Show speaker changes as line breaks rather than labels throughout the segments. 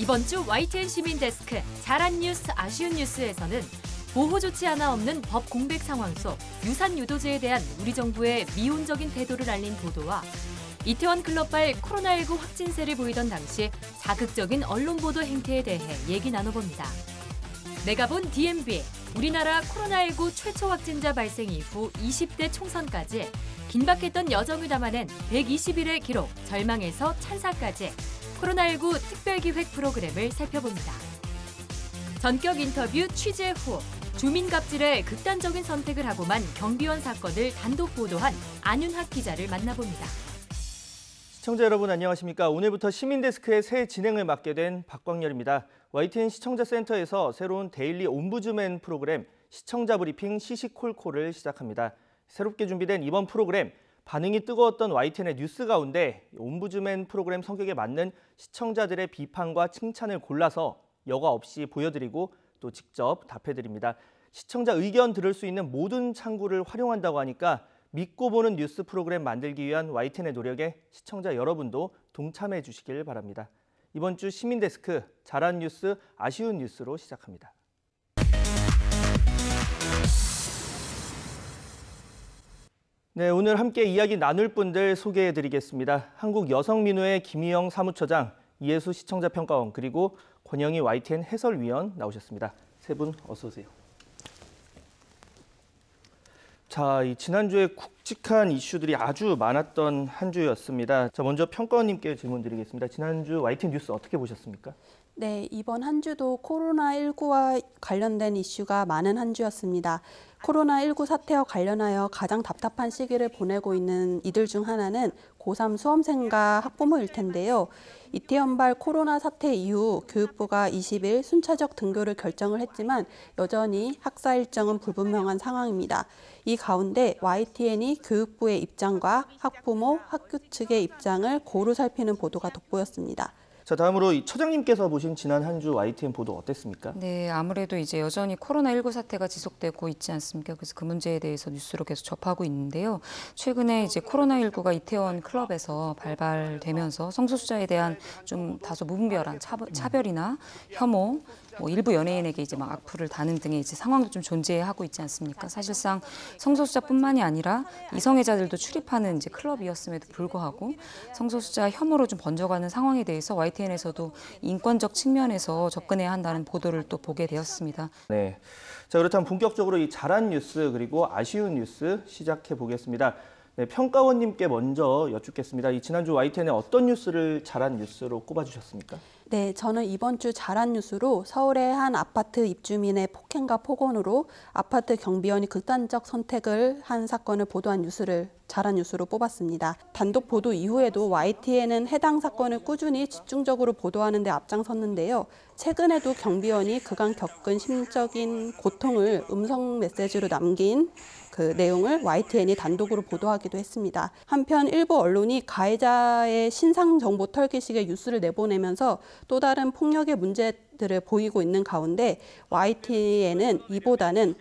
이번 주 YTN 시민데스크 잘한 뉴스, 아쉬운 뉴스에서는 보호 조치 하나 없는 법 공백 상황 속 유산 유도제에 대한 우리 정부의 미온적인 태도를 알린 보도와 이태원 클럽발 코로나19 확진세를 보이던 당시 자극적인 언론 보도 행태에 대해 얘기 나눠봅니다. 내가 본 DMB, 우리나라 코로나19 최초 확진자 발생 이후 20대 총선까지 긴박했던 여정을 담아낸 120일의 기록, 절망에서 찬사까지 코로나19 특별기획 프로그램을 살펴봅니다. 전격 인터뷰 취재 후 주민갑질에 극단적인 선택을 하고만 경비원 사건을 단독 보도한 안윤학 기자를 만나봅니다.
시청자 여러분 안녕하십니까? 오늘부터 시민데스크의 새 진행을 맡게 된 박광렬입니다. YTN 시청자센터에서 새로운 데일리 옴부즈맨 프로그램 시청자 브리핑 시시콜콜을 시작합니다. 새롭게 준비된 이번 프로그램, 반응이 뜨거웠던 YTN의 뉴스 가운데 옴부즈맨 프로그램 성격에 맞는 시청자들의 비판과 칭찬을 골라서 여과 없이 보여드리고 또 직접 답해드립니다. 시청자 의견 들을 수 있는 모든 창구를 활용한다고 하니까 믿고 보는 뉴스 프로그램 만들기 위한 YTN의 노력에 시청자 여러분도 동참해 주시길 바랍니다. 이번 주 시민데스크 잘한 뉴스, 아쉬운 뉴스로 시작합니다. 네, 오늘 함께 이야기 나눌 분들 소개해드리겠습니다. 한국여성민우회 김희영 사무처장, 이혜수 시청자평가원, 그리고 권영희 YTN 해설위원 나오셨습니다. 세 분 어서 오세요. 자, 지난주에 굵직한 이슈들이 아주 많았던 한 주였습니다. 자, 먼저 평가원님께 질문 드리겠습니다. 지난주 YTN 뉴스 어떻게 보셨습니까?
네, 이번 한 주도 코로나19와 관련된 이슈가 많은 한 주였습니다. 코로나19 사태와 관련하여 가장 답답한 시기를 보내고 있는 이들 중 하나는 고3 수험생과 학부모일 텐데요. 이태원발 코로나 사태 이후 교육부가 20일 순차적 등교를 결정을 했지만 여전히 학사 일정은 불분명한 상황입니다. 이 가운데 YTN이 교육부의 입장과 학부모, 학교 측의 입장을 고루 살피는 보도가 돋보였습니다.
자, 다음으로 처장님께서 보신 지난 한 주 YTN 보도 어땠습니까?
네, 아무래도 이제 여전히 코로나19 사태가 지속되고 있지 않습니까? 그래서 그 문제에 대해서 뉴스로 계속 접하고 있는데요. 최근에 이제 코로나19가 이태원 클럽에서 발발되면서 성소수자에 대한 좀 다소 무분별한 차별이나 혐오, 일부 연예인에게 이제 막 악플을 다는 등의 이제 상황도 좀 존재하고 있지 않습니까? 사실상 성소수자뿐만이 아니라 이성애자들도 출입하는 이제 클럽이었음에도 불구하고 성소수자 혐오로 좀 번져가는 상황에 대해서 YTN에서도 인권적 측면에서 접근해야 한다는 보도를 또 보게 되었습니다.
네, 자 그렇다면 본격적으로 이 잘한 뉴스 그리고 아쉬운 뉴스 시작해 보겠습니다. 네, 평가원님께 먼저 여쭙겠습니다. 이 지난주 YTN에 어떤 뉴스를 잘한 뉴스로 꼽아주셨습니까?
네, 저는 이번 주 잘한 뉴스로 서울의 한 아파트 입주민의 폭행과 폭언으로 아파트 경비원이 극단적 선택을 한 사건을 보도한 뉴스를 잘한 뉴스로 뽑았습니다. 단독 보도 이후에도 YTN은 해당 사건을 꾸준히 집중적으로 보도하는 데 앞장섰는데요. 최근에도 경비원이 그간 겪은 심적인 고통을 음성 메시지로 남긴 그 내용을 YTN이 단독으로 보도하기도 했습니다. 한편 일부 언론이 가해자의 신상 정보 털기식의 뉴스를 내보내면서 또 다른 폭력의 문제들을 보이고 있는 가운데 YTN은 이보다는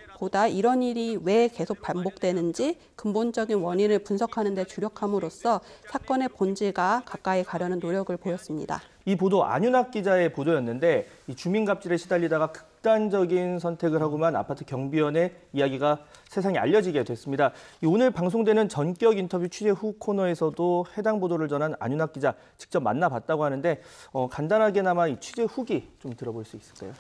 이런 일이 왜 계속 반복되는지 근본적인 원인을 분석하는 데 주력함으로써 사건의 본질과 가까이 가려는 노력을 보였습니다.
이 보도 안윤학 기자의 보도였는데 이 주민갑질에 시달리다가 극단적인 선택을 하고만 아파트 경비원의 이야기가 세상에 알려지게 됐습니다. 오늘 방송되는 전격 인터뷰 취재 후 코너에서도 해당 보도를 전한 안윤학 기자 직접 만나봤다고 하는데 간단하게나마 이 취재 후기 좀 들어볼 수 있을까요?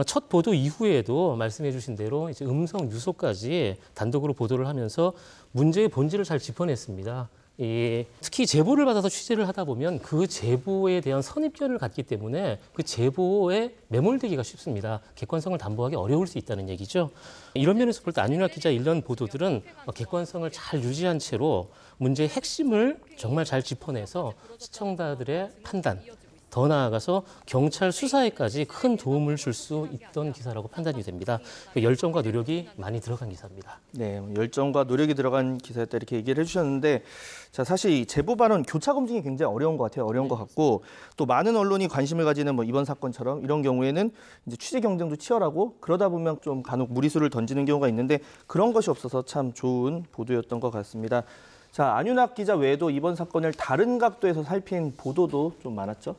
첫 보도 이후에도 말씀해 주신 대로 이제 음성 유소까지 단독으로 보도를 하면서 문제의 본질을 잘 짚어냈습니다. 특히 제보를 받아서 취재를 하다 보면 그 제보에 대한 선입견을 갖기 때문에 그 제보에 매몰되기가 쉽습니다. 객관성을 담보하기 어려울 수 있다는 얘기죠. 이런 면에서 볼 때 안윤학 기자 이런 보도들은 객관성을 잘 유지한 채로 문제의 핵심을 정말 잘 짚어내서 시청자들의 판단, 더 나아가서 경찰 수사에까지 큰 도움을 줄 수 있던 기사라고 판단이 됩니다. 열정과 노력이 많이 들어간 기사입니다.
네, 열정과 노력이 들어간 기사였다 이렇게 얘기를 해주셨는데, 자 사실 이 제보 발언 교차 검증이 굉장히 어려운 것 같아요. 어려운 것 같고 또 많은 언론이 관심을 가지는 이번 사건처럼 이런 경우에는 이제 취재 경쟁도 치열하고 그러다 보면 좀 간혹 무리수를 던지는 경우가 있는데 그런 것이 없어서 참 좋은 보도였던 것 같습니다. 자, 안윤학 기자 외에도 이번 사건을 다른 각도에서 살핀 보도도 좀 많았죠?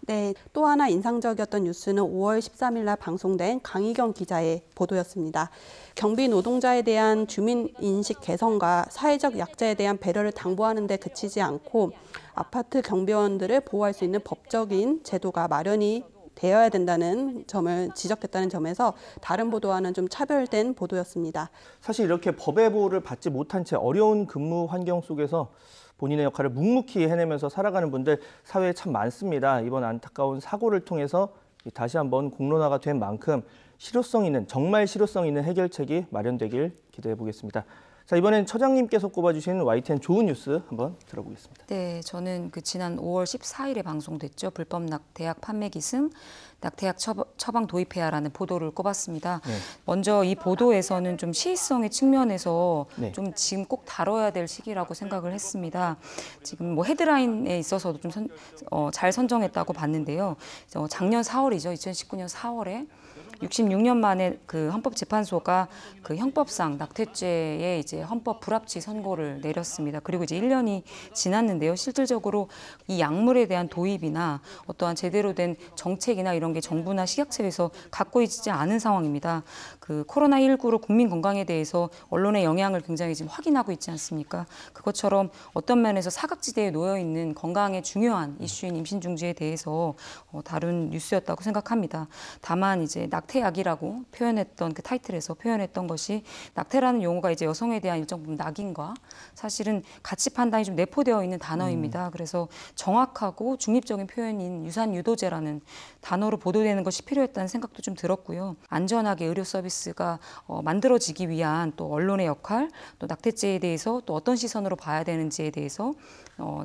네, 또 하나 인상적이었던 뉴스는 5월 13일 날 방송된 강희경 기자의 보도였습니다. 경비 노동자에 대한 주민 인식 개선과 사회적 약자에 대한 배려를 당부하는 데 그치지 않고 아파트 경비원들을 보호할 수 있는 법적인 제도가 마련이 되어야 된다는 점을 지적했다는 점에서 다른 보도와는 좀 차별된 보도였습니다.
사실 이렇게 법의 보호를 받지 못한 채 어려운 근무 환경 속에서 본인의 역할을 묵묵히 해내면서 살아가는 분들 사회에 참 많습니다. 이번 안타까운 사고를 통해서 다시 한번 공론화가 된 만큼 실효성 있는, 정말 실효성 있는 해결책이 마련되길 기대해 보겠습니다. 자, 이번엔 처장님께서 꼽아주신 YTN 좋은 뉴스 한번 들어보겠습니다.
네, 저는 지난 5월 14일에 방송됐죠. 불법 낙태약 판매 기승, 낙태약 처방 도입해야라는 보도를 꼽았습니다.
네.
먼저 이 보도에서는 좀 시의성의 측면에서
네.
좀 지금 꼭 다뤄야 될 시기라고 생각을 했습니다. 지금 헤드라인에 있어서도 좀 잘 선정했다고 봤는데요. 작년 4월이죠. 2019년 4월에 66년 만에 헌법재판소가 형법상 낙태죄의 헌법 불합치 선고를 내렸습니다. 그리고 1년이 지났는데요. 실질적으로 이 약물에 대한 도입이나 어떠한 제대로 된 정책이나 이런 게 정부나 식약처에서 갖고 있지 않은 상황입니다. 코로나19로 국민 건강에 대해서 언론의 영향을 굉장히 지금 확인하고 있지 않습니까? 그것처럼 어떤 면에서 사각지대에 놓여 있는 건강에 중요한 이슈인 임신 중지에 대해서 다룬 뉴스였다고 생각합니다. 다만 낙태약이라고 표현했던 타이틀에서 표현했던 것이 낙태라는 용어가 여성에 대한 일정 부분 낙인과 사실은 가치 판단이 좀 내포되어 있는 단어입니다. 그래서 정확하고 중립적인 표현인 유산유도제라는 단어로 보도되는 것이 필요했다는 생각도 좀 들었고요. 안전하게 의료 서비스가 만들어지기 위한 또 언론의 역할, 또 낙태죄에 대해서 또 어떤 시선으로 봐야 되는지에 대해서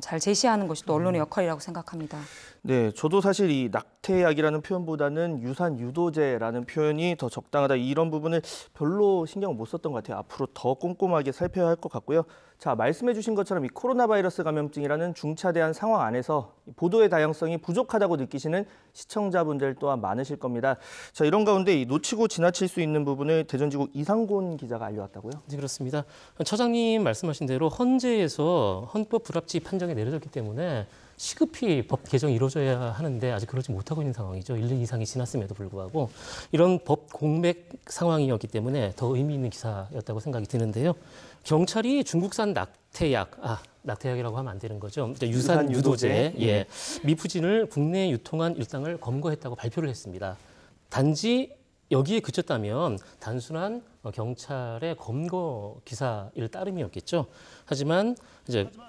잘 제시하는 것이 또 언론의 역할이라고 생각합니다.
네, 저도 사실 이 낙태약이라는 표현보다는 유산유도제라는 표현이 더 적당하다, 이런 부분을 별로 신경을 못 썼던 것 같아요. 앞으로 더 꼼꼼하게 살펴야 할 것 같고요. 자, 말씀해 주신 것처럼 이 코로나 바이러스 감염증이라는 중차대한 상황 안에서 보도의 다양성이 부족하다고 느끼시는 시청자분들 또한 많으실 겁니다. 자, 이런 가운데 이 놓치고 지나칠 수 있는 부분을 대전지국 이상곤 기자가 알려왔다고요?
네, 그렇습니다. 처장님 말씀하신 대로 헌재에서 헌법 불합치 판정이 내려졌기 때문에 시급히 법 개정이 이루어져야 하는데 아직 그러지 못하고 있는 상황이죠. 1년 이상이 지났음에도 불구하고 이런 법 공백 상황이었기 때문에 더 의미 있는 기사였다고 생각이 드는데요. 경찰이 중국산 낙태약이라고 하면 안 되는 거죠. 유산유도제, 예, 미푸진을 국내에 유통한 일당을 검거했다고 발표를 했습니다. 단지 여기에 그쳤다면 단순한 경찰의 검거 기사일 따름이었겠죠. 하지만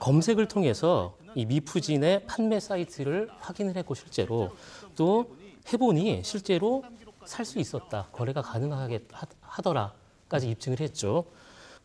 검색을 통해서 이 미푸진의 판매 사이트를 확인을 했고 실제로 또 해보니 실제로 살 수 있었다, 거래가 가능하더라까지 입증을 했죠.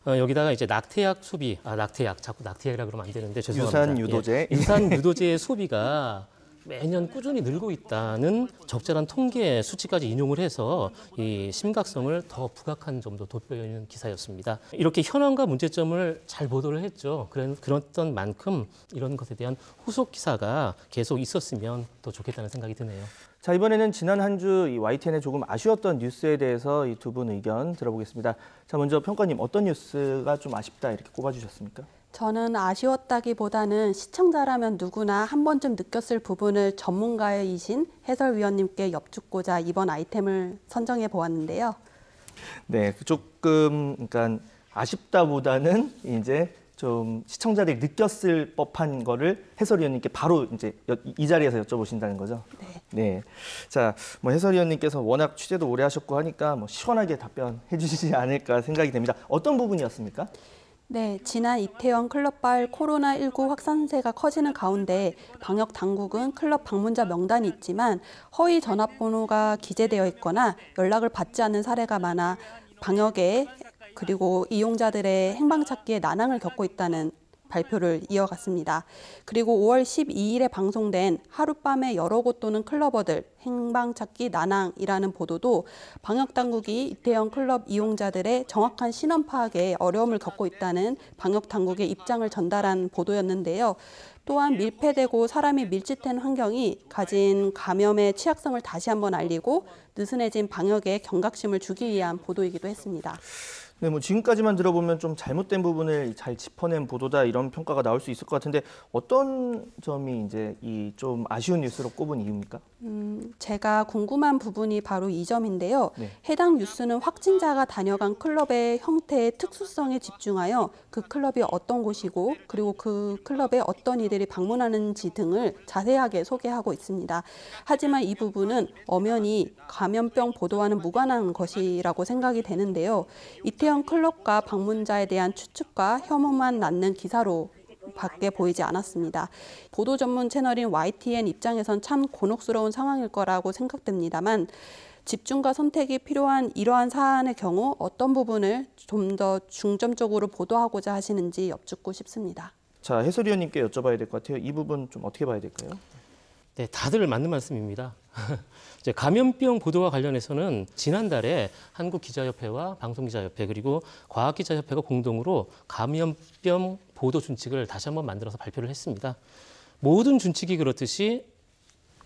여기다가 낙태약 소비, 낙태약, 자꾸 낙태약이라고 그러면 안 되는데 죄송합니다.
유산유도제.
예, 유산유도제의 소비가 매년 꾸준히 늘고 있다는 적절한 통계 수치까지 인용을 해서 이 심각성을 더 부각한 점도 돋보이는 기사였습니다. 이렇게 현황과 문제점을 잘 보도를 했죠. 그랬던 만큼 이런 것에 대한 후속 기사가 계속 있었으면 더 좋겠다는 생각이 드네요.
자, 이번에는 지난 한 주 YTN에 조금 아쉬웠던 뉴스에 대해서 이 두 분 의견 들어보겠습니다. 자, 먼저 평가님, 어떤 뉴스가 좀 아쉽다 이렇게 꼽아주셨습니까?
저는 아쉬웠다기보다는 시청자라면 누구나 한 번쯤 느꼈을 부분을 전문가이신 해설위원님께 여쭙고자 이번 아이템을 선정해 보았는데요. 네,
조금 그러니까 아쉽다보다는 좀 시청자들이 느꼈을 법한 거를 해설위원님께 바로 이 자리에서 여쭤보신다는 거죠. 네. 자, 해설위원님께서 워낙 취재도 오래 하셨고 하니까 시원하게 답변해 주시지 않을까 생각이 됩니다. 어떤 부분이었습니까?
네, 지난 이태원 클럽발 코로나19 확산세가 커지는 가운데 방역 당국은 클럽 방문자 명단이 있지만 허위 전화번호가 기재되어 있거나 연락을 받지 않는 사례가 많아 방역에 그리고 이용자들의 행방찾기에 난항을 겪고 있다는 발표를 이어갔습니다. 그리고 5월 12일에 방송된 하룻밤에 여러 곳 도는 클러버들 행방찾기 난항이라는 보도도 방역당국이 이태원 클럽 이용자들의 정확한 신원 파악에 어려움을 겪고 있다는 방역당국의 입장을 전달한 보도였는데요. 또한 밀폐되고 사람이 밀집된 환경이 가진 감염의 취약성을 다시 한번 알리고 느슨해진 방역에 경각심을 주기 위한 보도이기도 했습니다.
네, 뭐 지금까지만 들어보면 좀 잘못된 부분을 잘 짚어낸 보도다 이런 평가가 나올 수 있을 것 같은데 어떤 점이 이제 이 좀 아쉬운 뉴스로 꼽은 이유입니까?
제가 궁금한 부분이 바로 이 점인데요.
네.
해당 뉴스는 확진자가 다녀간 클럽의 형태의 특수성에 집중하여 그 클럽이 어떤 곳이고 그리고 그 클럽에 어떤 이들이 방문하는지 등을 자세하게 소개하고 있습니다. 하지만 이 부분은 엄연히 감염병 보도와는 무관한 것이라고 생각이 되는데요. 이태원 클럽과 방문자에 대한 추측과 혐오만 낳는 기사로 밖에 보이지 않았습니다. 보도 전문 채널인 YTN 입장에선 참 곤혹스러운 상황일 거라고 생각됩니다만 집중과 선택이 필요한 이러한 사안의 경우 어떤 부분을 좀 더 중점적으로 보도하고자 하시는지 여쭙고 싶습니다.
자, 해설위원님께 여쭤봐야 될 것 같아요. 이 부분 좀 어떻게 봐야 될까요?
네, 다들 맞는 말씀입니다. 이제 감염병 보도와 관련해서는 지난달에 한국기자협회와 방송기자협회 그리고 과학기자협회가 공동으로 감염병 보도 준칙을 다시 한번 만들어서 발표를 했습니다. 모든 준칙이 그렇듯이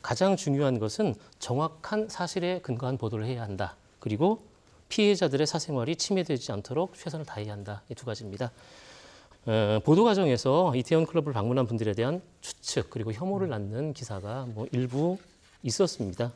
가장 중요한 것은 정확한 사실에 근거한 보도를 해야 한다. 그리고 피해자들의 사생활이 침해되지 않도록 최선을 다해야 한다. 이 두 가지입니다. 보도 과정에서 이태원 클럽을 방문한 분들에 대한 추측 그리고 혐오를 낳는 기사가 뭐 일부 있었습니다.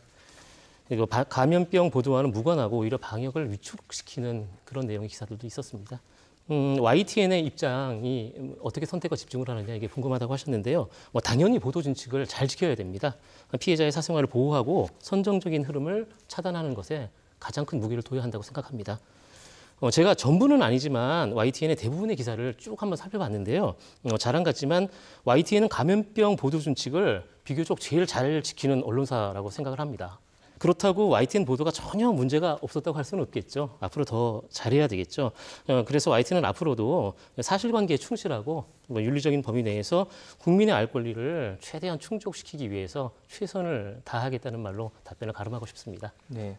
그리고 감염병 보도와는 무관하고 오히려 방역을 위축시키는 그런 내용의 기사들도 있었습니다. YTN의 입장이 어떻게 선택과 집중을 하느냐 이게 궁금하다고 하셨는데요. 뭐 당연히 보도 준칙을 잘 지켜야 됩니다. 피해자의 사생활을 보호하고 선정적인 흐름을 차단하는 것에 가장 큰 무게를 둬야 한다고 생각합니다. 제가 전부는 아니지만 YTN의 대부분의 기사를 쭉 한번 살펴봤는데요. 자랑 같지만 YTN은 감염병 보도 준칙을 비교적 제일 잘 지키는 언론사라고 생각을 합니다. 그렇다고 YTN 보도가 전혀 문제가 없었다고 할 수는 없겠죠. 앞으로 더 잘해야 되겠죠. 그래서 YTN은 앞으로도 사실관계에 충실하고 윤리적인 범위 내에서 국민의 알 권리를 최대한 충족시키기 위해서 최선을 다하겠다는 말로 답변을 가름하고 싶습니다.
네.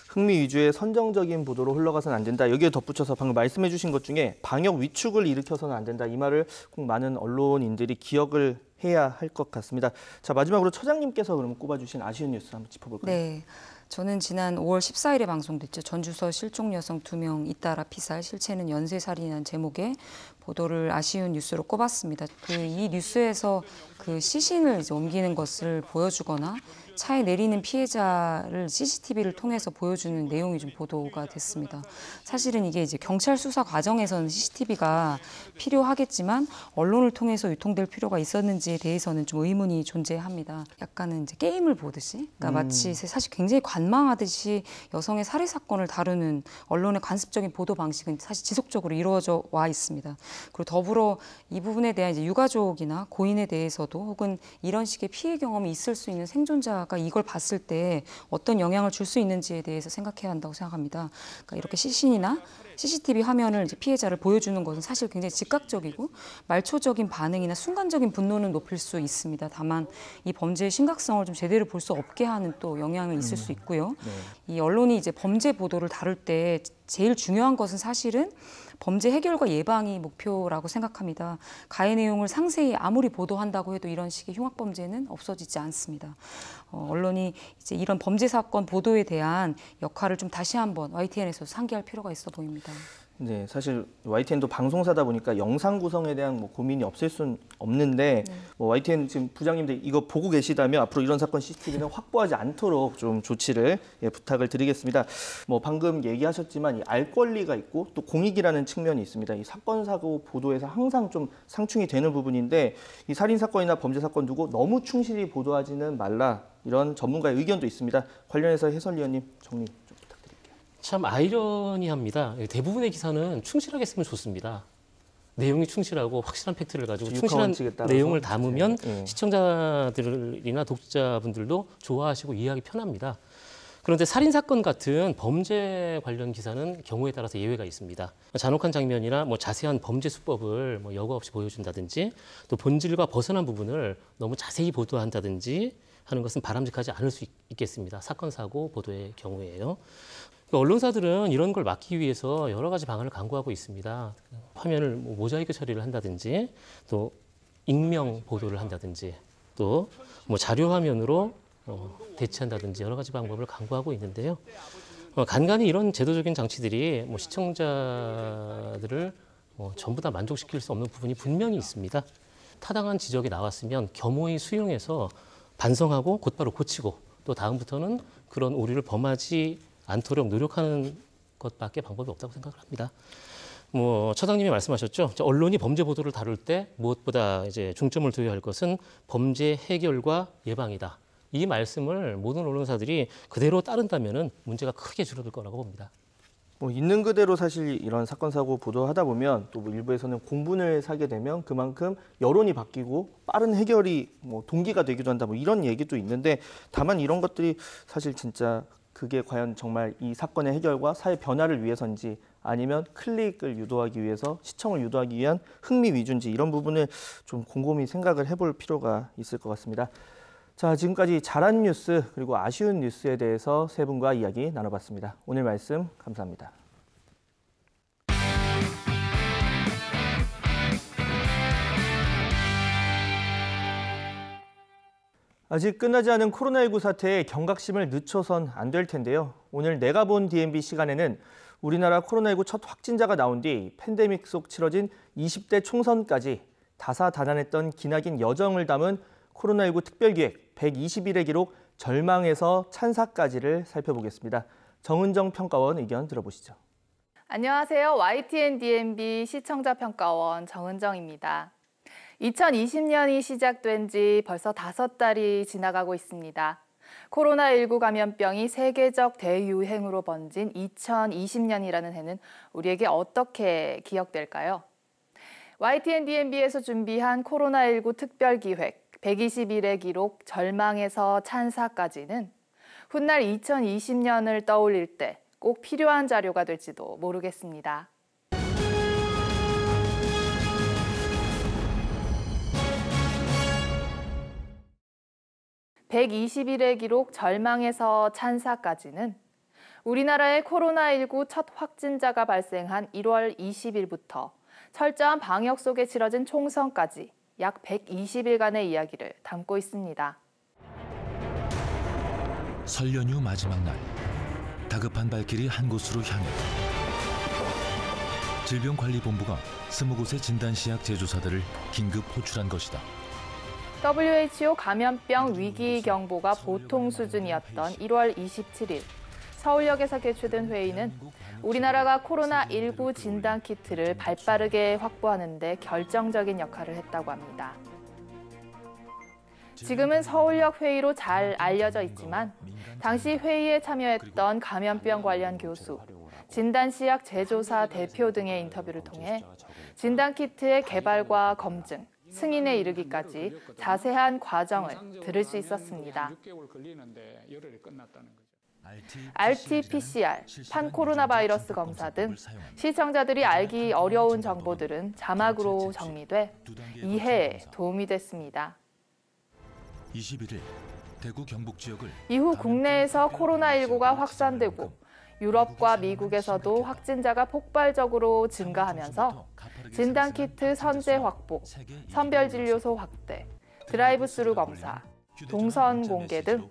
흥미 위주의 선정적인 보도로 흘러가서는 안 된다. 여기에 덧붙여서 방금 말씀해 주신 것 중에 방역 위축을 일으켜서는 안 된다. 이 말을 꼭 많은 언론인들이 기억을 해야 할 것 같습니다. 자, 마지막으로 처장님께서 그러면 꼽아주신 아쉬운 뉴스 한번 짚어볼까요?
네. 저는 지난 5월 14일에 방송됐죠. 전주서 실종 여성 2명 잇따라 피살, 실체는 연쇄살인이라는 제목의 보도를 아쉬운 뉴스로 꼽았습니다. 이 뉴스에서 그 시신을 이제 옮기는 것을 보여주거나 차에 내리는 피해자를 CCTV를 통해서 보여주는 내용이 좀 보도가 됐습니다. 사실은 이게 이제 경찰 수사 과정에서는 CCTV가 필요하겠지만 언론을 통해서 유통될 필요가 있었는지에 대해서는 좀 의문이 존재합니다. 약간은 이제 게임을 보듯이, 그러니까 마치 사실 굉장히 관망하듯이 여성의 살해 사건을 다루는 언론의 관습적인 보도 방식은 사실 지속적으로 이루어져 와 있습니다. 그리고 더불어 이 부분에 대한 이제 유가족이나 고인에 대해서도 혹은 이런 식의 피해 경험이 있을 수 있는 생존자가 이걸 봤을 때 어떤 영향을 줄 수 있는지에 대해서 생각해야 한다고 생각합니다. 그러니까 이렇게 시신이나 CCTV 화면을 이제 피해자를 보여주는 것은 사실 굉장히 즉각적이고 말초적인 반응이나 순간적인 분노는 높일 수 있습니다. 다만 이 범죄의 심각성을 좀 제대로 볼 수 없게 하는 또 영향은 있을 수 있고요. 이 언론이 이제 범죄 보도를 다룰 때 제일 중요한 것은 사실은 범죄 해결과 예방이 목표라고 생각합니다. 가해 내용을 상세히 아무리 보도한다고 해도 이런 식의 흉악 범죄는 없어지지 않습니다. 언론이 이제 이런 범죄 사건 보도에 대한 역할을 좀 다시 한번 YTN에서 상기할 필요가 있어 보입니다.
네, 사실 YTN도 방송사다 보니까 영상 구성에 대한 뭐 고민이 없을 수는 없는데 뭐 YTN 지금 부장님들 이거 보고 계시다면 앞으로 이런 사건 CCTV는 확보하지 않도록 좀 조치를 부탁을 드리겠습니다. 뭐 방금 얘기하셨지만 이 알 권리가 있고 또 공익이라는 측면이 있습니다. 이 사건 사고 보도에서 항상 좀 상충이 되는 부분인데 이 살인 사건이나 범죄 사건 두고 너무 충실히 보도하지는 말라 이런 전문가의 의견도 있습니다. 관련해서 해설위원님 정리 좀 부탁드릴게요.
참 아이러니합니다. 대부분의 기사는 충실하게 쓰면 좋습니다. 내용이 충실하고 확실한 팩트를 가지고 충실한 내용을 담으면 시청자들이나 독자분들도 좋아하시고 이해하기 편합니다. 그런데 살인사건 같은 범죄 관련 기사는 경우에 따라서 예외가 있습니다. 잔혹한 장면이나 뭐 자세한 범죄 수법을 뭐 여과 없이 보여준다든지 또 본질과 벗어난 부분을 너무 자세히 보도한다든지 하는 것은 바람직하지 않을 수 있겠습니다. 사건, 사고 보도의 경우에요. 언론사들은 이런 걸 막기 위해서 여러 가지 방안을 강구하고 있습니다. 화면을 모자이크 처리를 한다든지 또 익명 보도를 한다든지 또 뭐 자료 화면으로 대체한다든지 여러 가지 방법을 강구하고 있는데요. 간간히 이런 제도적인 장치들이 시청자들을 전부 다 만족시킬 수 없는 부분이 분명히 있습니다. 타당한 지적이 나왔으면 겸허히 수용해서 반성하고 곧바로 고치고 또 다음부터는 그런 오류를 범하지 않도록 노력하는 것밖에 방법이 없다고 생각을 합니다. 처장님이 말씀하셨죠. 언론이 범죄 보도를 다룰 때 무엇보다 중점을 둬야 할 것은 범죄 해결과 예방이다. 이 말씀을 모든 언론사들이 그대로 따른다면은 문제가 크게 줄어들 거라고 봅니다.
있는 그대로 사실 이런 사건 사고 보도하다 보면 또 일부에서는 공분을 사게 되면 그만큼 여론이 바뀌고 빠른 해결이 동기가 되기도 한다 이런 얘기도 있는데 다만 이런 것들이 사실 진짜 그게 과연 정말 이 사건의 해결과 사회 변화를 위해서인지 아니면 클릭을 유도하기 위해서 시청을 유도하기 위한 흥미 위주인지 이런 부분을 좀 곰곰이 생각을 해볼 필요가 있을 것 같습니다. 자, 지금까지 잘한 뉴스 그리고 아쉬운 뉴스에 대해서 세 분과 이야기 나눠봤습니다. 오늘 말씀 감사합니다. 아직 끝나지 않은 코로나19 사태에 경각심을 늦춰선 안 될 텐데요. 오늘 내가 본 DMB 시간에는 우리나라 코로나19 첫 확진자가 나온 뒤 팬데믹 속 치러진 20대 총선까지 다사다난했던 기나긴 여정을 담은 코로나19 특별기획 120일의 기록 절망에서 찬사까지를 살펴보겠습니다. 정은정 평가원 의견 들어보시죠.
안녕하세요. YTN DMB 시청자 평가원 정은정입니다. 2020년이 시작된 지 벌써 5달이 지나가고 있습니다. 코로나19 감염병이 세계적 대유행으로 번진 2020년이라는 해는 우리에게 어떻게 기억될까요? YTN DMB에서 준비한 코로나19 특별기획 120일의 기록 절망에서 찬사까지는 훗날 2020년을 떠올릴 때 꼭 필요한 자료가 될지도 모르겠습니다. (120일의) 기록 절망에서 찬사까지는 우리나라의 코로나19 첫 확진자가 발생한 1월 20일부터 철저한 방역 속에 치러진 총선까지 약 120일간의 이야기를 담고 있습니다.
설 연휴 마지막 날, 다급한 발길이 한 곳으로 향했다. 질병관리본부가 20곳의 진단시약 제조사들을 긴급 호출한 것이다.
WHO 감염병 위기 경보가 보통 수준이었던 1월 27일, 서울역에서 개최된 회의는 우리나라가 코로나19 진단키트를 발빠르게 확보하는 데 결정적인 역할을 했다고 합니다. 지금은 서울역 회의로 잘 알려져 있지만 당시 회의에 참여했던 감염병 관련 교수, 진단시약 제조사 대표 등의 인터뷰를 통해 진단키트의 개발과 검증, 승인에 이르기까지 자세한 과정을 들을 수 있었습니다. RT-PCR, 판코로나 바이러스 검사 등 시청자들이 알기 어려운 정보들은 자막으로 정리돼 이해에 도움이 됐습니다.
21일 대구 경북 지역을
이후 국내에서 코로나19가 확산되고 유럽과 미국에서도 확진자가 폭발적으로 증가하면서 진단키트 선제 확보, 선별진료소 확대, 드라이브스루 검사, 동선 공개 등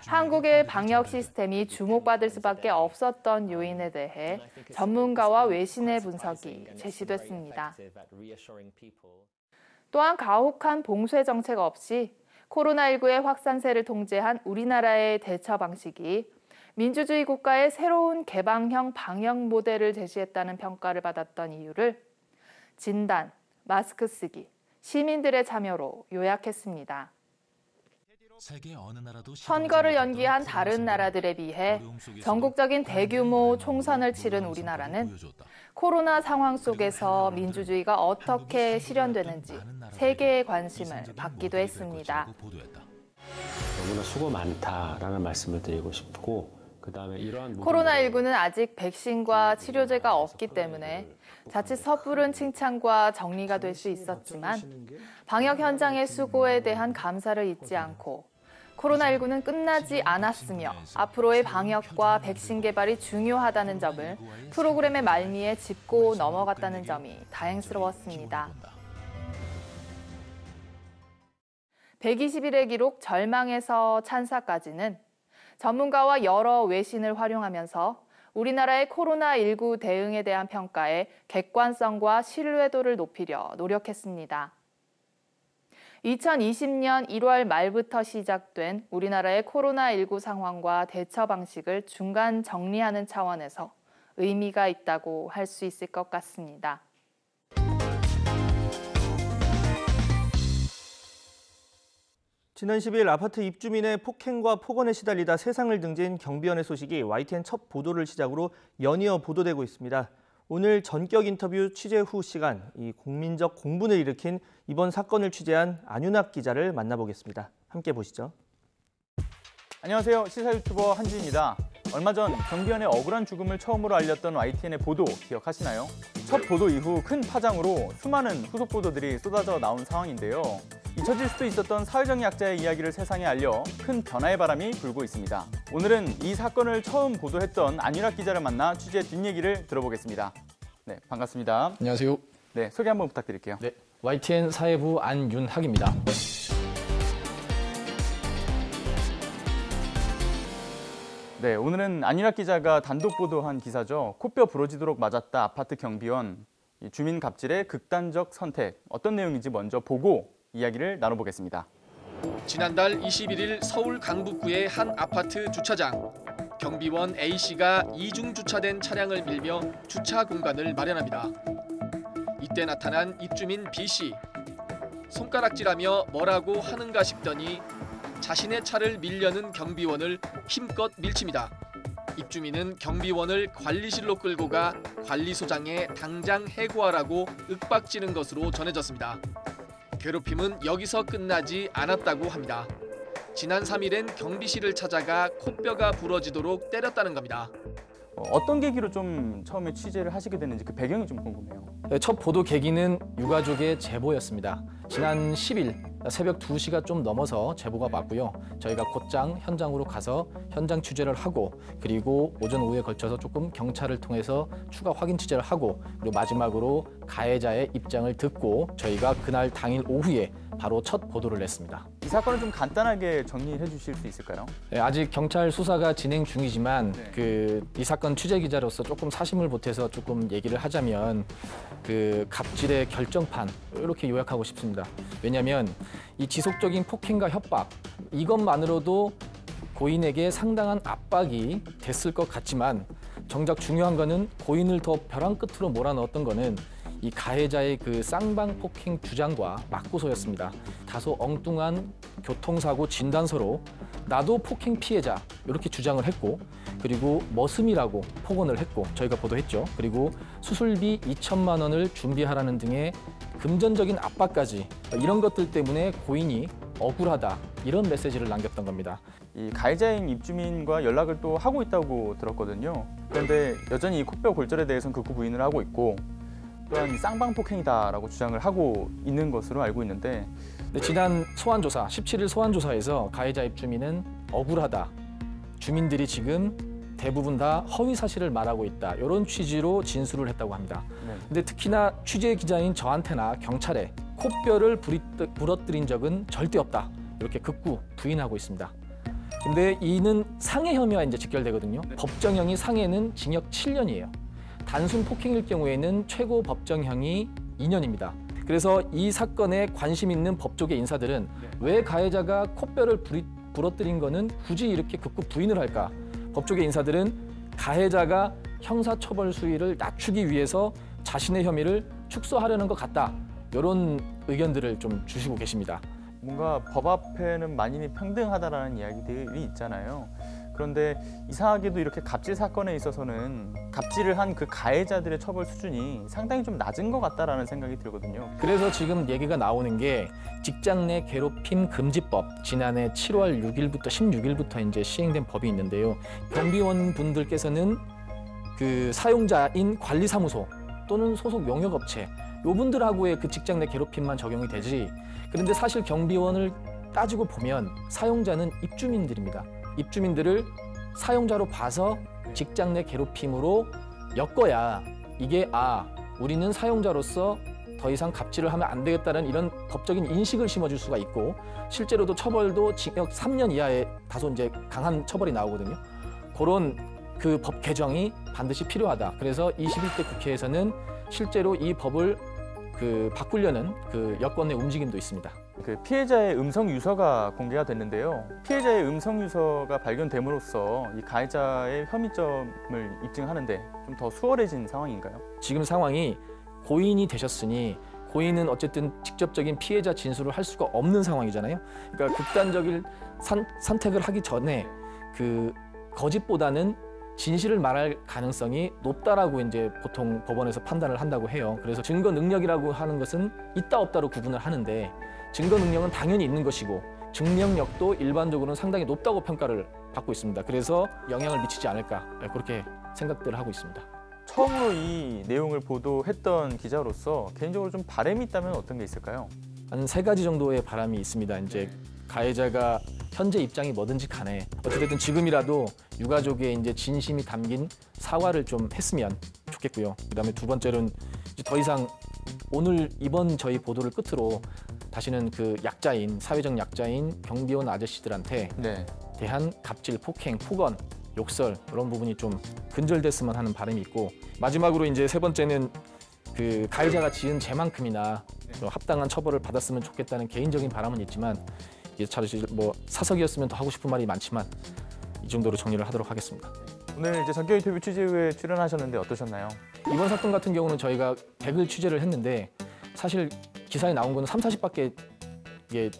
한국의 방역 시스템이 주목받을 수밖에 없었던 요인에 대해 전문가와 외신의 분석이 제시됐습니다. 또한 가혹한 봉쇄 정책 없이 코로나19의 확산세를 통제한 우리나라의 대처 방식이 민주주의 국가의 새로운 개방형 방역 모델을 제시했다는 평가를 받았던 이유를 진단, 마스크 쓰기, 시민들의 참여로 요약했습니다. 선거를 연기한 다른 나라들에 비해 전국적인 대규모 총선을 치른 우리나라는 코로나 상황 속에서 민주주의가 어떻게 실현되는지 세계의 관심을 받기도 했습니다.
너무나 수고 많다라는 말씀을 드리고 싶고
코로나19는 아직 백신과 치료제가 없기 때문에 자칫 섣부른 칭찬과 정리가 될 수 있었지만 방역 현장의 수고에 대한 감사를 잊지 않고 코로나19는 끝나지 않았으며 앞으로의 방역과 백신 개발이 중요하다는 점을 프로그램의 말미에 짚고 넘어갔다는 점이 다행스러웠습니다. 120일의 기록 절망에서 찬사까지는 전문가와 여러 외신을 활용하면서 우리나라의 코로나19 대응에 대한 평가에 객관성과 신뢰도를 높이려 노력했습니다. 2020년 1월 말부터 시작된 우리나라의 코로나19 상황과 대처 방식을 중간 정리하는 차원에서 의미가 있다고 할 수 있을 것 같습니다.
지난 10일 아파트 입주민의 폭행과 폭언에 시달리다 세상을 등진 경비원의 소식이 YTN 첫 보도를 시작으로 연이어 보도되고 있습니다. 오늘 전격 인터뷰 취재 후 시간, 이 국민적 공분을 일으킨 이번 사건을 취재한 안윤학 기자를 만나보겠습니다. 함께 보시죠.
안녕하세요. 시사 유튜버 한지입니다. 얼마 전 경비원의 억울한 죽음을 처음으로 알렸던 YTN의 보도 기억하시나요? 첫 보도 이후 큰 파장으로 수많은 후속 보도들이 쏟아져 나온 상황인데요. 잊혀질 수도 있었던 사회적 약자의 이야기를 세상에 알려 큰 변화의 바람이 불고 있습니다. 오늘은 이 사건을 처음 보도했던 안윤학 기자를 만나 취재 뒷얘기를 들어보겠습니다. 네, 반갑습니다.
안녕하세요.
네, 소개 한번 부탁드릴게요.
네, YTN 사회부 안윤학입니다.
네, 오늘은 안윤학 기자가 단독 보도한 기사죠. 코뼈 부러지도록 맞았다 아파트 경비원, 주민 갑질의 극단적 선택. 어떤 내용인지 먼저 보고 이야기를 나눠보겠습니다.
지난달 21일 서울 강북구의 한 아파트 주차장. 경비원 A씨가 이중 주차된 차량을 밀며 주차 공간을 마련합니다. 이때 나타난 입주민 B씨. 손가락질하며 뭐라고 하는가 싶더니 자신의 차를 밀려는 경비원을 힘껏 밀칩니다. 입주민은 경비원을 관리실로 끌고 가 관리소장에 당장 해고하라고 윽박지른 것으로 전해졌습니다. 괴롭힘은 여기서 끝나지 않았다고 합니다. 지난 3일엔 경비실을 찾아가 코뼈가 부러지도록 때렸다는 겁니다.
어떤 계기로 좀 처음에 취재를 하시게 됐는지 그 배경이 좀 궁금해요.
네, 첫 보도 계기는 유가족의 제보였습니다. 지난 10일 새벽 2시가 좀 넘어서 제보가 왔고요. 저희가 곧장 현장으로 가서 현장 취재를 하고 그리고 오전 오후에 걸쳐서 조금 경찰을 통해서 추가 확인 취재를 하고 그리고 마지막으로 가해자의 입장을 듣고 저희가 그날 당일 오후에 바로 첫 보도를 냈습니다.
이 사건을 좀 간단하게 정리해 주실 수 있을까요?
네, 아직 경찰 수사가 진행 중이지만 이 사건 취재 기자로서 조금 사심을 보태서 조금 얘기를 하자면 갑질의 결정판 이렇게 요약하고 싶습니다. 왜냐하면 이 지속적인 폭행과 협박 이것만으로도 고인에게 상당한 압박이 됐을 것 같지만 정작 중요한 거는 고인을 더 벼랑 끝으로 몰아넣었던 거는 이 가해자의 그 쌍방 폭행 주장과 맞고서였습니다. 다소 엉뚱한 교통사고 진단서로 나도 폭행 피해자 이렇게 주장을 했고 그리고 머슴이라고 폭언을 했고 저희가 보도했죠. 그리고 수술비 2천만 원을 준비하라는 등의 금전적인 압박까지 이런 것들 때문에 고인이 억울하다 이런 메시지를 남겼던 겁니다.
이 가해자인 입주민과 연락을 또 하고 있다고 들었거든요. 그런데 여전히 이 코뼈 골절에 대해서는 극구 부인을 하고 있고 또한 쌍방폭행이다라고 주장을 하고 있는 것으로 알고 있는데
지난 소환조사, 17일 소환조사에서 가해자 입주민은 억울하다. 주민들이 지금 대부분 다 허위 사실을 말하고 있다. 이런 취지로 진술을 했다고 합니다. 근데 특히나 취재 기자인 저한테나 경찰에 코뼈를 부러뜨린 적은 절대 없다. 이렇게 극구 부인하고 있습니다. 근데 이는 상해 혐의와 이제 직결되거든요. 법정형이 상해는 징역 7년이에요. 단순 폭행일 경우에는 최고 법정형이 2년입니다. 그래서 이 사건에 관심 있는 법조계 인사들은 왜 가해자가 코뼈를 부러뜨린 거는 굳이 이렇게 극구 부인을 할까? 법조계 인사들은 가해자가 형사처벌 수위를 낮추기 위해서 자신의 혐의를 축소하려는 것 같다. 이런 의견들을 좀 주시고 계십니다.
뭔가 법 앞에는 만인이 평등하다라는 이야기들이 있잖아요. 그런데 이상하게도 이렇게 갑질 사건에 있어서는 갑질을 한 그 가해자들의 처벌 수준이 상당히 좀 낮은 것 같다라는 생각이 들거든요.
그래서 지금 얘기가 나오는 게 직장 내 괴롭힘 금지법 지난해 7월 6일부터 16일부터 이제 시행된 법이 있는데요. 경비원 분들께서는 그 사용자인 관리사무소 또는 소속 용역업체 요분들하고의 그 직장 내 괴롭힘만 적용이 되지. 그런데 사실 경비원을 따지고 보면 사용자는 입주민들입니다. 입주민들을 사용자로 봐서 직장 내 괴롭힘으로 엮어야 이게 우리는 사용자로서 더 이상 갑질을 하면 안 되겠다는 이런 법적인 인식을 심어줄 수가 있고 실제로도 처벌도 징역 3년 이하의 다소 이제 강한 처벌이 나오거든요. 그런 그 법 개정이 반드시 필요하다. 그래서 21대 국회에서는 실제로 이 법을 바꾸려는 그 여권의 움직임도 있습니다.
그 피해자의 음성 유서가 공개가 됐는데요. 피해자의 음성 유서가 발견됨으로써 이 가해자의 혐의점을 입증하는데 좀 더 수월해진 상황인가요?
지금 상황이 고인이 되셨으니 고인은 어쨌든 직접적인 피해자 진술을 할 수가 없는 상황이잖아요. 그러니까 극단적인 선택을 하기 전에 그 거짓보다는 진실을 말할 가능성이 높다라고 이제 보통 법원에서 판단을 한다고 해요. 그래서 증거 능력이라고 하는 것은 있다 없다로 구분을 하는데 증거 능력은 당연히 있는 것이고 증명력도 일반적으로는 상당히 높다고 평가를 받고 있습니다. 그래서 영향을 미치지 않을까 그렇게 생각들을 하고 있습니다.
처음으로 이 내용을 보도했던 기자로서 개인적으로 좀 바람이 있다면 어떤 게 있을까요?
한 3가지 정도의 바람이 있습니다. 이제 가해자가 현재 입장이 뭐든지 간에 어쨌든 지금이라도 유가족의 이제 진심이 담긴 사과를 좀 했으면 좋겠고요. 그다음에 두 번째로는 이제 더 이상 이번 저희 보도를 끝으로 다시는 그 약자인 사회적 약자인 경비원 아저씨들한테 대한 갑질, 폭행, 폭언, 욕설 이런 부분이 좀 근절됐으면 하는 바람이 있고 마지막으로 이제 3번째는 그 가해자가 지은 죄만큼이나 합당한 처벌을 받았으면 좋겠다는 개인적인 바람은 있지만 사실 뭐 사석이었으면 더 하고 싶은 말이 많지만 이 정도로 정리를 하도록 하겠습니다.
오늘 이제 전격 인터뷰 취재 후에 출연하셨는데 어떠셨나요?
이번 사건 같은 경우는 저희가 100을 취재를 했는데 사실 기사에 나온 거는 3, 40밖에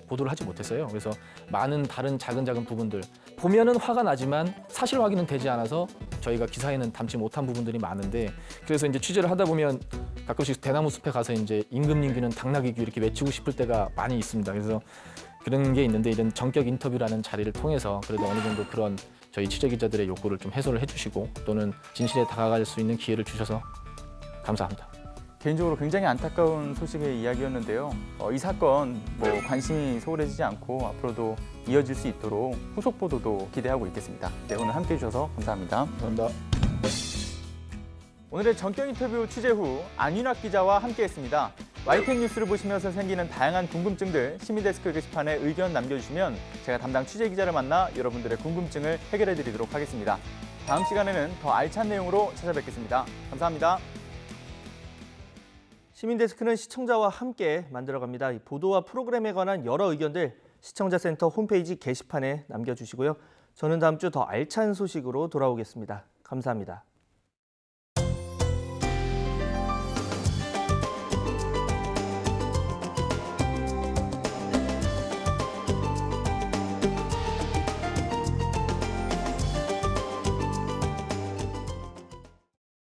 보도를 하지 못했어요. 그래서 많은 다른 작은 부분들 보면은 화가 나지만 사실 확인은 되지 않아서 저희가 기사에는 담지 못한 부분들이 많은데 그래서 이제 취재를 하다 보면 가끔씩 대나무 숲에 가서 이제 임금님귀는 당나귀귀 이렇게 외치고 싶을 때가 많이 있습니다. 그래서 그런 게 있는데 이런 전격 인터뷰라는 자리를 통해서 그래도 어느 정도 그런 저희 취재 기자들의 욕구를 좀 해소를 해주시고 또는 진실에 다가갈 수 있는 기회를 주셔서 감사합니다.
개인적으로 굉장히 안타까운 소식의 이야기였는데요. 이 사건 관심이 소홀해지지 않고 앞으로도 이어질 수 있도록 후속 보도도 기대하고 있겠습니다. 네, 오늘 함께해 주셔서 감사합니다.
감사합니다.
오늘의 전격 인터뷰 취재 후 안윤학 기자와 함께했습니다. YTN 뉴스를 보시면서 생기는 다양한 궁금증들 시민데스크 게시판에 의견 남겨주시면 제가 담당 취재 기자를 만나 여러분들의 궁금증을 해결해드리도록 하겠습니다. 다음 시간에는 더 알찬 내용으로 찾아뵙겠습니다. 감사합니다.
시민데스크는 시청자와 함께 만들어갑니다. 보도와 프로그램에 관한 여러 의견들 시청자센터 홈페이지 게시판에 남겨주시고요. 저는 다음 주 더 알찬 소식으로 돌아오겠습니다. 감사합니다.